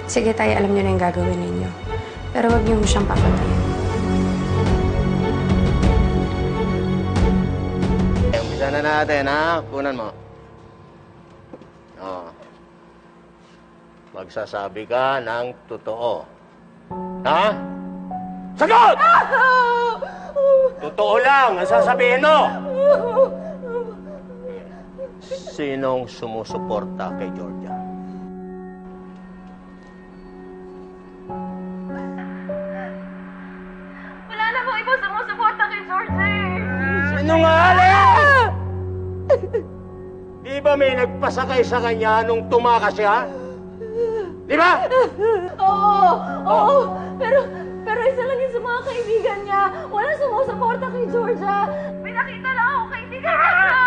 Sige tayo, alam niyo na yung gagawin ninyo. Pero wag niyo siyang papatayin. Umpisa na natin, ha? Punan mo. Oh. Magsasabi ka ng totoo. Ha? Sagot! Totoo lang ang sasabihin mo. Sinong sumusuporta kay Georgia? Wala na po iba sumusuporta kay Georgia eh. Sinungaling! Di ba may nagpasakay sa kanya nung tumakas siya? Di ba? Oo. Pero isa lang yun sa mga kaibigan niya. Wala sumusuporta kay Georgia. May nakita lang ako kaibigan niya.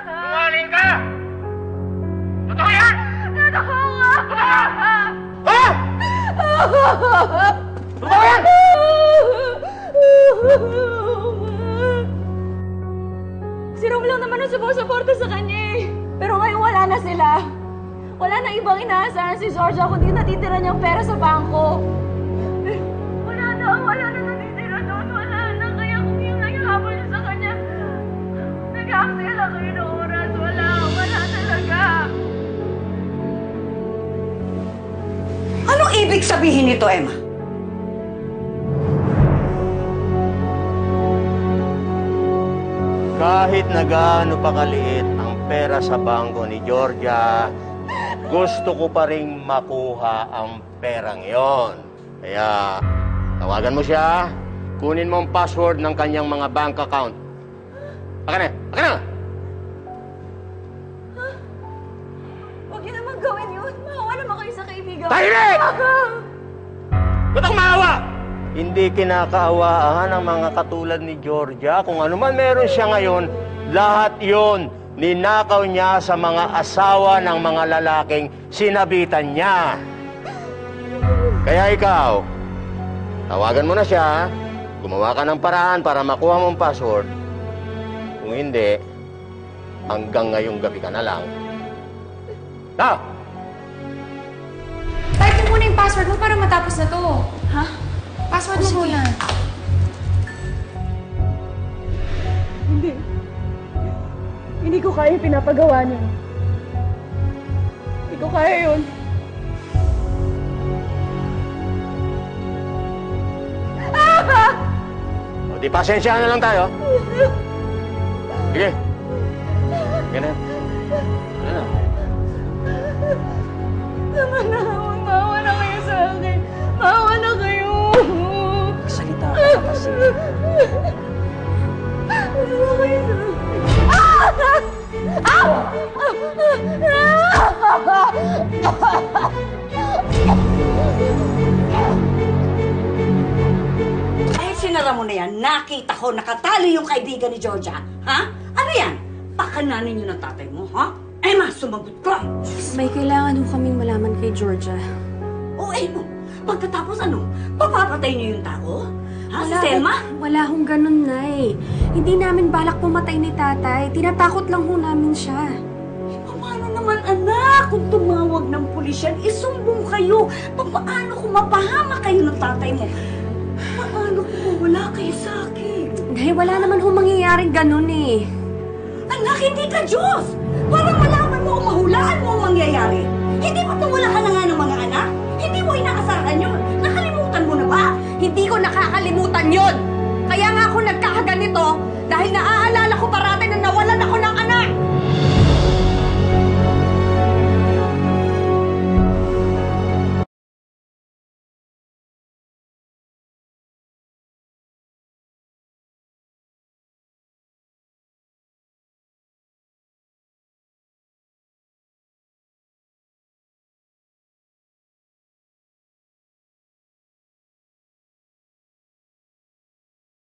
Sinungaling ka! Totoo yan! Totoo nga! Ha? Totoo yan! Si Rom lang naman ang sumusuporta sa kanya eh. Pero ngayon wala na sila. Wala na ibang inaasahan si Georgia kundi natitira niyang pera sa bangko. Wala na natitira doon. Wala na. Kaya kung yung naghahabol niya sa kanya, nag-aaksila kayo ng oras. Wala talaga. Anong ibig sabihin nito, Emma? Kahit na gaano pa kaliit ang pera sa bangko ni Georgia, gusto ko pa rin makuha ang perang yon. Kaya, tawagan mo siya, kunin mo ang password ng kanyang mga bank account. Akin na! Huwag niyo naman gawin yun. Maawa naman kayo sa kaibigan. Tahimik! Ba't ako maawa? Hindi kinakaawaan ang mga katulad ni Georgia. Kung ano man meron siya ngayon, lahat yon ninakaw niya sa mga asawa ng mga lalaking sinabitan niya. Kaya ikaw, tawagan mo na siya, gumawa ka ng paraan para makuha mo ang password. Kung hindi, hanggang ngayong gabi ka na lang. Na! Type mo muna yung password mo para matapos na to. Ha? Password mo muna. Hindi ko kaya yung pinapagawa niyo. Hindi ko kaya yun. O di pasensya na lang tayo. Sige. Ganun. Ano? Tama na. Maawa na kayo sa akin. Maawa na kayo. Salita ka na kasi. Maawa kayo sa akin. Kahit sinara mo na yan, nakita ko nakatali yung kaibigan ni Georgia. Ha? Ano yan? Pakananin niyo ng tatay mo, ha? Emma, sumagot ka! May kailangan ho kaming malaman kay Georgia. O, Emma, pagkatapos ano? Papapatay niyo yung tao? Ha, si Selma? Wala hong ganun, Nay. Hindi namin balak pumatay ni tatay. Tinatakot lang ho namin siya. Paano naman, anak? Kung tumawag ng pulisyan, isumbong kayo. Paano kung mapahama kayo ng tatay mo? Paano kung mawala kayo sa akin? Nay, wala naman ho mangyayaring ganun eh. Anak, hindi ka Diyos! Para malaman mo kung mahulaan mo ang mangyayari. Hindi ba tumula ka na nga ng mga anak? Hindi mo inaasahan yun. Nakalimutan mo na ba? Hindi ko nakakalimutan yun! Kaya nga ako nagkakaganito dahil naaalala ko parati